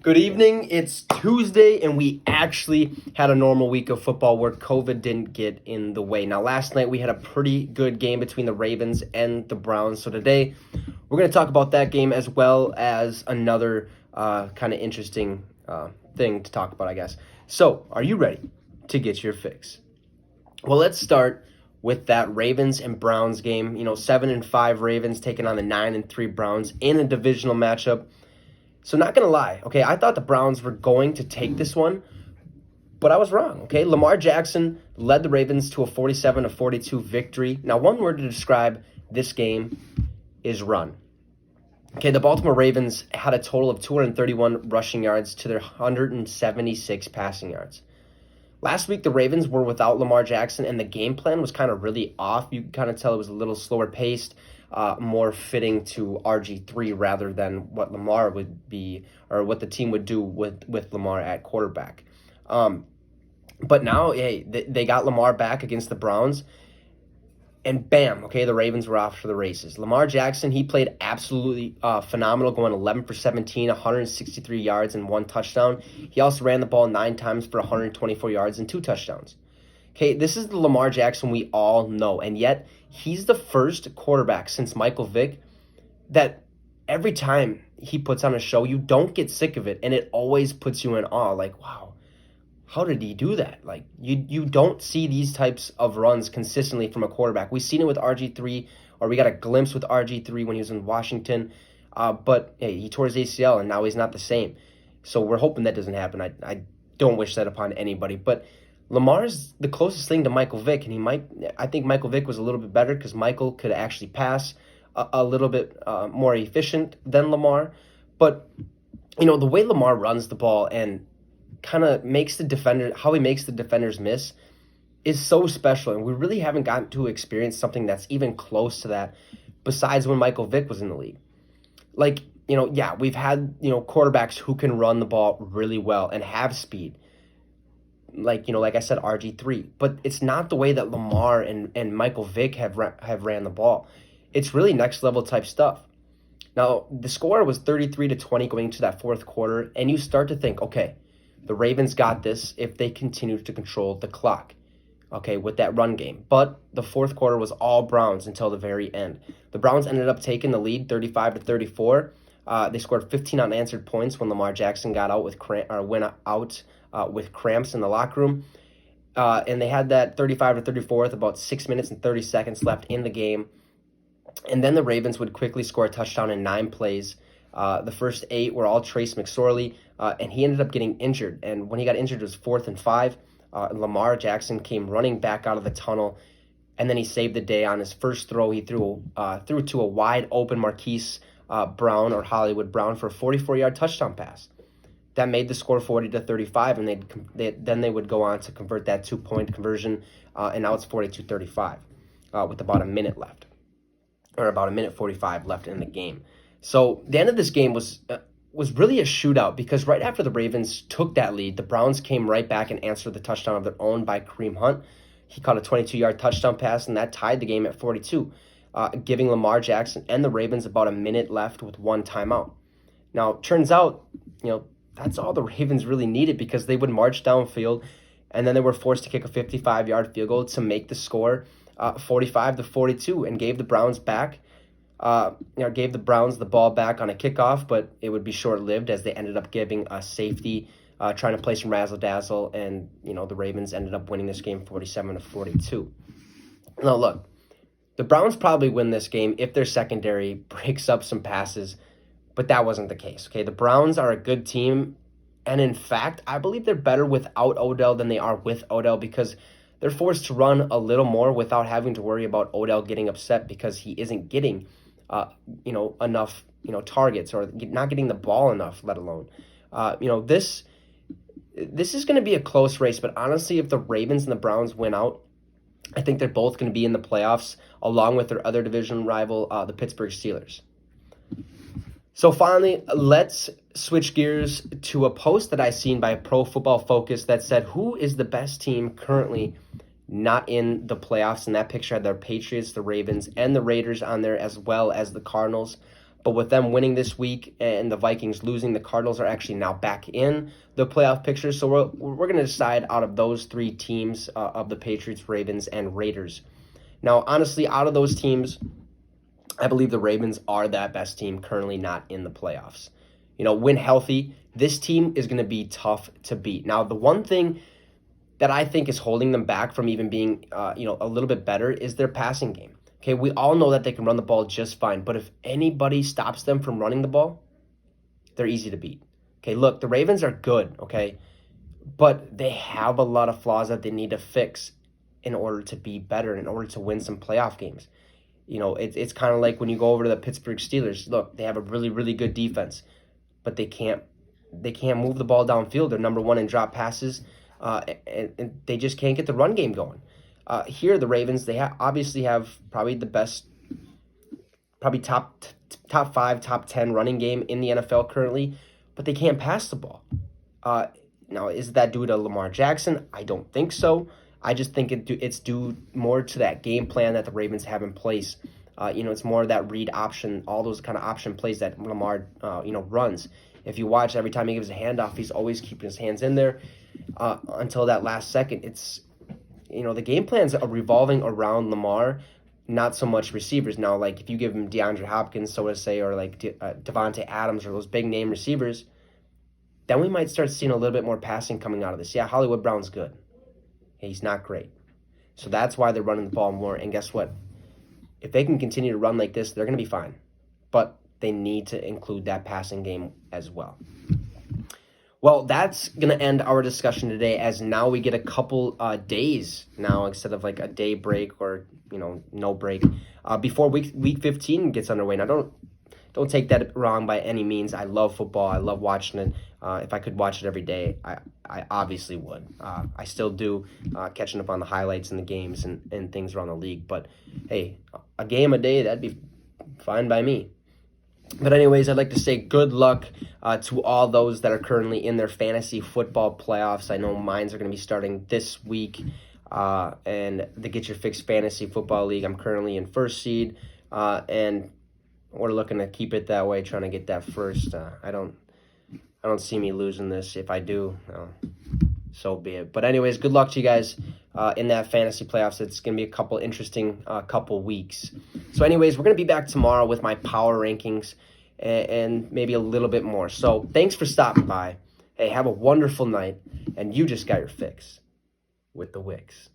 Good evening. It's Tuesday, and we actually had a normal week of football where COVID didn't get in the way. Now, last night we had a pretty good game between the Ravens and the Browns. So today we're going to talk about that game as well as another kind of interesting thing to talk about, I guess. So, are you ready to get your fix? Well, let's start with that Ravens and Browns game. 7-5 Ravens taking on the 9-3 Browns in a divisional matchup. So not going to lie, okay, I thought the Browns were going to take this one, but I was wrong, okay? Lamar Jackson led the Ravens to a 47-42 victory. Now, one word to describe this game is run. Okay, the Baltimore Ravens had a total of 231 rushing yards to their 176 passing yards. Last week, the Ravens were without Lamar Jackson, and the game plan was kind of really off. You could kind of tell it was a little slower paced, more fitting to RG3 rather than what Lamar would be or what the team would do with Lamar at quarterback. But now, hey, they got Lamar back against the Browns, and bam, okay, the Ravens were off to the races. Lamar Jackson, he played absolutely phenomenal, going 11 for 17, 163 yards and 1 touchdown. He also ran the ball 9 times for 124 yards and 2 touchdowns. Okay, this is the Lamar Jackson we all know, and yet he's the first quarterback since Michael Vick that every time he puts on a show, you don't get sick of it, and it always puts you in awe. Like, wow, how did he do that? Like, you don't see these types of runs consistently from a quarterback. We've seen it with RG3, or we got a glimpse with RG3 when he was in Washington, but hey, he tore his ACL, and now he's not the same. So we're hoping that doesn't happen. I don't wish that upon anybody, but Lamar is the closest thing to Michael Vick, and I think Michael Vick was a little bit better because Michael could actually pass a little bit more efficient than Lamar. But, the way Lamar runs the ball and kind of makes the defender, how he makes the defenders miss is so special, and we really haven't gotten to experience something that's even close to that besides when Michael Vick was in the league. Like, yeah, we've had, quarterbacks who can run the ball really well and have speed. Like I said, RG3. But it's not the way that Lamar and Michael Vick have ran the ball. It's really next level type stuff. Now, the score was 33-20 going into that fourth quarter, and you start to think, okay, the Ravens got this if they continue to control the clock, okay, with that run game. But the fourth quarter was all Browns until the very end. The Browns ended up taking the lead 35-34. They scored 15 unanswered points when Lamar Jackson got out went out with cramps in the locker room. And they had that 35-34 with about 6 minutes and 30 seconds left in the game. And then the Ravens would quickly score a touchdown in 9 plays. The first 8 were all Trace McSorley, and he ended up getting injured. And when he got injured, it was 4th and 5. Lamar Jackson came running back out of the tunnel, and then he saved the day on his first throw. He threw to a wide open Marquise Brown or Hollywood Brown for a 44-yard touchdown pass. That made the score 40-35, and then they would go on to convert that 2-point conversion, and now it's 42-35 with about a minute left, or about a minute 45 left in the game. So the end of this game was really a shootout because right after the Ravens took that lead, the Browns came right back and answered the touchdown of their own by Kareem Hunt. He caught a 22-yard touchdown pass, and that tied the game at 42, giving Lamar Jackson and the Ravens about a minute left with 1 timeout. Now, turns out, that's all the Ravens really needed because they would march downfield, and then they were forced to kick a 55-yard field goal to make the score 45-42 and gave the Browns the ball back on a kickoff, but it would be short-lived as they ended up giving a safety, trying to play some razzle-dazzle, and, the Ravens ended up winning this game 47-42. Now, look, the Browns probably win this game if their secondary breaks up some passes, but that wasn't the case, okay? The Browns are a good team, and in fact, I believe they're better without Odell than they are with Odell because they're forced to run a little more without having to worry about Odell getting upset because he isn't getting enough, targets or not getting the ball enough, let alone. This is going to be a close race, but honestly, if the Ravens and the Browns win out, I think they're both going to be in the playoffs along with their other division rival, the Pittsburgh Steelers. So finally, let's switch gears to a post that I seen by Pro Football Focus that said, who is the best team currently not in the playoffs? And that picture had the Patriots, the Ravens, and the Raiders on there, as well as the Cardinals. But with them winning this week and the Vikings losing, the Cardinals are actually now back in the playoff picture. So we're going to decide out of those three teams of the Patriots, Ravens, and Raiders. Now, honestly, out of those teams, I believe the Ravens are that best team currently not in the playoffs. When healthy, this team is going to be tough to beat. Now, the one thing that I think is holding them back from even being, a little bit better is their passing game. Okay, we all know that they can run the ball just fine, but if anybody stops them from running the ball, they're easy to beat. Okay, look, the Ravens are good, okay, but they have a lot of flaws that they need to fix in order to be better, in order to win some playoff games. It's kind of like when you go over to the Pittsburgh Steelers. Look, they have a really, really good defense, but they can't move the ball downfield. They're number one in drop passes, and they just can't get the run game going. Here, the Ravens, they obviously have probably the best, probably top 5, top 10 running game in the NFL currently, but they can't pass the ball. Now, is that due to Lamar Jackson? I don't think so. I just think it's due more to that game plan that the Ravens have in place. It's more of that read option, all those kind of option plays that Lamar, runs. If you watch, every time he gives a handoff, he's always keeping his hands in there until that last second. It's the game plans are revolving around Lamar, not so much receivers. Now, like if you give him DeAndre Hopkins, so to say, or like Devontae Adams or those big name receivers, then we might start seeing a little bit more passing coming out of this. Yeah, Hollywood Brown's good. He's not great. So that's why they're running the ball more. And guess what? If they can continue to run like this, they're going to be fine. But they need to include that passing game as well. Well, that's going to end our discussion today, as now we get a couple days now instead of like a day break or, no break before week 15 gets underway. Now, don't take that wrong by any means. I love football. I love watching it. If I could watch it every day, I obviously would. I still do, catching up on the highlights and the games and things around the league. But, hey, a game a day, that'd be fine by me. But anyways, I'd like to say good luck to all those that are currently in their fantasy football playoffs. I know mines are going to be starting this week. And the Get Your Fix Fantasy Football League, I'm currently in first seed. And we're looking to keep it that way, trying to get that first. I don't see me losing this. If I do, so be it. But anyways, good luck to you guys in that fantasy playoffs. It's going to be a couple interesting couple weeks. So anyways, we're going to be back tomorrow with my power rankings and maybe a little bit more. So thanks for stopping by. Hey, have a wonderful night, and you just got your fix with the Wicks.